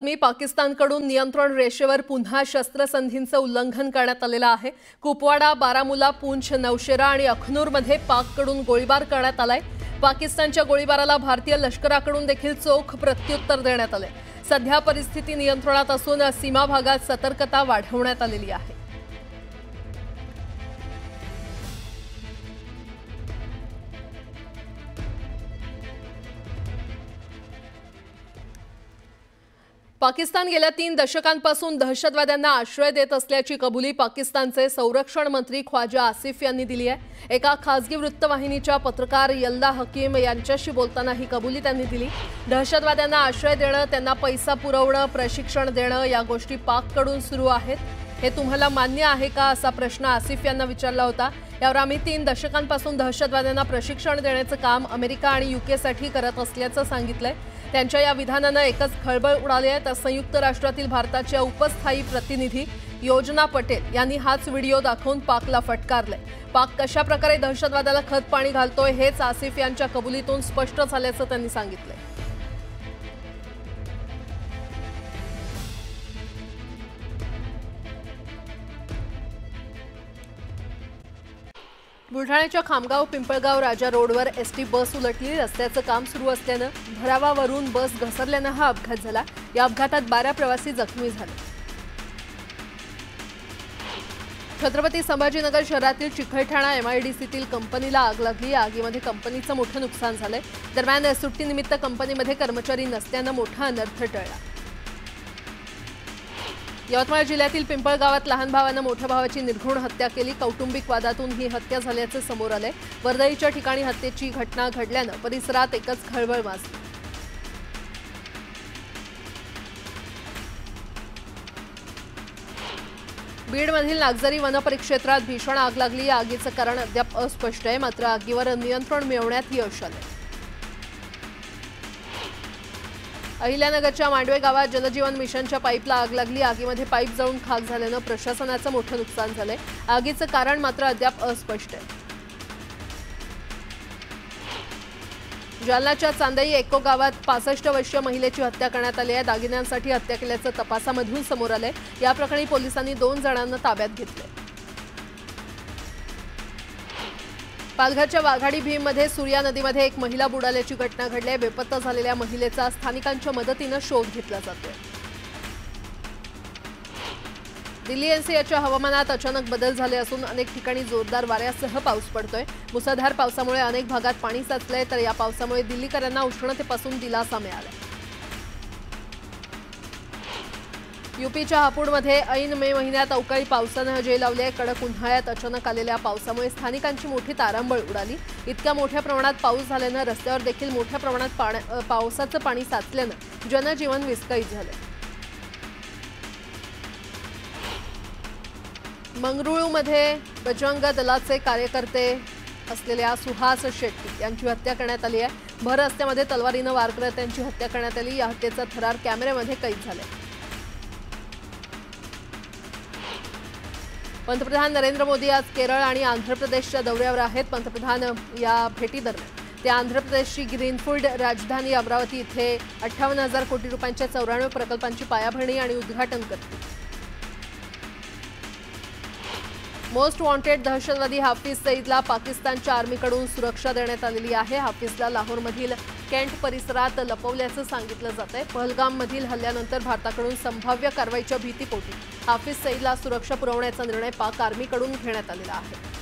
पाकिस्तानकडून नियंत्रण रेषेवर पुन्हा शस्त्रसंधींचं उल्लंघन करण्यात आलेलं आहे। कुपवाडा, बारामुला, पूंछ, नौशेरा आणि अखनूरमध्ये पाककडून गोळीबार करण्यात आलाय। पाकिस्तानच्या गोळीबाराला भारतीय लष्कराकडून देखील चोख प्रत्युत्तर देण्यात आले। सध्या परिस्थिती नियंत्रणात असून सीमा भागात सतर्कता वाढवण्यात आलेली आहे। पाकिस्तान गेल्या 3 दशकांपासून दहशतवाद्यांना आश्रय देत असल्याची कबुली पाकिस्तानचे संरक्षण मंत्री ख्वाजा आसिफ यांनी दिली आहे। एका खासगी वृत्तवाहिनीच्या पत्रकार यल्दा हकीम यांच्याशी बोलताना ही कबुली त्यांनी दिली। दहशतवाद्यांना आश्रय देणं, त्यांना पैसा पुरवणं, प्रशिक्षण देणं या गोष्टी पाककडून सुरू आहेत। हे तुम्हाला मान्य आहे का असा प्रश्न आसिफ यांना विचारला होता। यावर आम्ही 3 दशकांपासून दहशतवाद्यांना प्रशिक्षण देण्याचं काम अमेरिका आणि यूकेसाठी करत असल्याचं सांगितलंय। त्यांच्या या विधानानं एकच खळबळ उडाली आहे। तर संयुक्त राष्ट्रातील भारताच्या उपस्थायी प्रतिनिधी योजना पटेल यांनी हाच व्हिडिओ दाखवून पाकला फटकारले। पाक कशा प्रकारे दहशतवादाला खत पाणी घालतोय हेच आसिफ यांच्या कबुलीतून स्पष्ट झाल्याचं त्यांनी सांगितलंय। बुलढाण्याच्या खामगाव पिंपळगाव राजा रोडवर एसटी बस उलटली। रस्त्याचं काम सुरू असल्यानं भरावावरून बस घसरल्यानं हा अपघात झाला। या अपघातात 12 प्रवासी जखमी झाले। छत्रपती संभाजीनगर शहरातील चिखलठाणा एमआयडीसीतील कंपनीला आग लागली। आगीमध्ये कंपनीचं मोठं नुकसान झालंय। दरम्यान सुट्टीनिमित्त कंपनीमध्ये कर्मचारी नसल्यानं मोठा अनर्थ टळला। यवतमाळ जिल्ह्यातील पिंपळगावात लहान भावानं मोठ्या भावाची निर्घृण हत्या केली। कौटुंबिक वादातून ही हत्या झाल्याचे समोर आले। वर्दळीच्या ठिकाणी हत्येची घटना घडल्यानं परिसरात एकच खळबळ माजली। बीडमधील नागझरी वनपरिक्षेत्रात भीषण आग लागली। आगीचं कारण अद्याप अस्पष्ट आहे, मात्र आगीवर नियंत्रण मिळवण्यात यश आले। अहिल्यानगरच्या मांडवे गावात जलजीवन मिशनच्या पाईपला आग लागली। आगीमध्ये पाईप जळून खाक झाल्यानं प्रशासनाचं मोठं नुकसान झालंय। आगीचं कारण मात्र अद्याप अस्पष्ट आहे। जालन्याच्या चांदई एको गावात 65 वर्षीय महिलेची हत्या करण्यात आली आहे। दागिन्यांसाठी हत्या केल्याचं तपासामधून समोर आलंय। या प्रकरणी पोलिसांनी 2 जणांना ताब्यात घेतले। पालघरच्या वाघाडी भीममध्ये सूर्या नदीमध्ये एक महिला बुडाल्याची घटना घडली आहे। बेपत्ता झालेल्या महिलेचा स्थानिकांच्या मदतीने शोध घेतला जातोय। दिल्ली एनसीआरच्या हवामानात अचानक बदल झाले असून अनेक ठिकाणी जोरदार वाऱ्यासह पाऊस पडतोय। मुसळधार पावसामुळे अनेक भागात पाणी साचलंय, तर या पावसामुळे दिल्लीकरांना उष्णतेपासून दिलासा मिळाला। यूपीच्या हापुडमध्ये ऐन मे महिन्यात अवकाळी पावसानं हजेरी लावली आहे। कडक उन्हाळ्यात अचानक आलेल्या पावसामुळे स्थानिकांची मोठी तारांबळ उडाली। इतक्या मोठ्या प्रमाणात पाऊस झाल्यानं रस्त्यावर देखील मोठ्या प्रमाणात पावसाचं पाणी साचल्यानं जनजीवन विस्कळीत झालं। मंगरुळमध्ये बजरंग दलाचे कार्यकर्ते असलेल्या सुहास शेट्टी यांची हत्या करण्यात आली आहे। भर रस्त्यामध्ये तलवारीनं वार करत त्यांची हत्या करण्यात आली। या हत्येचा थरार कॅमेऱ्यामध्ये कैद झालाय। पंतप्रधान नरेंद्र मोदी आज केरळ आणि आंध्र प्रदेशच्या दौऱ्यावर आहेत। पंतप्रधान या भेटीदरम्यान ते आंध्र प्रदेशची ग्रीनफील्ड राजधानी अमरावती इथे 58,000 कोटी रुपयांच्या 94 प्रकल्पांची पायाभरणी आणि उद्घाटन करतील। मोस्ट वॉन्टेड दहशतवादी हाफिज सईदला पाकिस्तानच्या आर्मीकडून सुरक्षा देण्यात आलेली आहे। हाफिजला लाहोरमधील केंट परिसरात लपवल्याचं सांगितलं जातंय। पहलगाममधील हल्ल्यानंतर भारताकडून संभाव्य कारवाईच्या भीतीपोटी हाफिज सईदला सुरक्षा पुरवण्याचा निर्णय पाक आर्मीकडून घेण्यात आलेला आहे।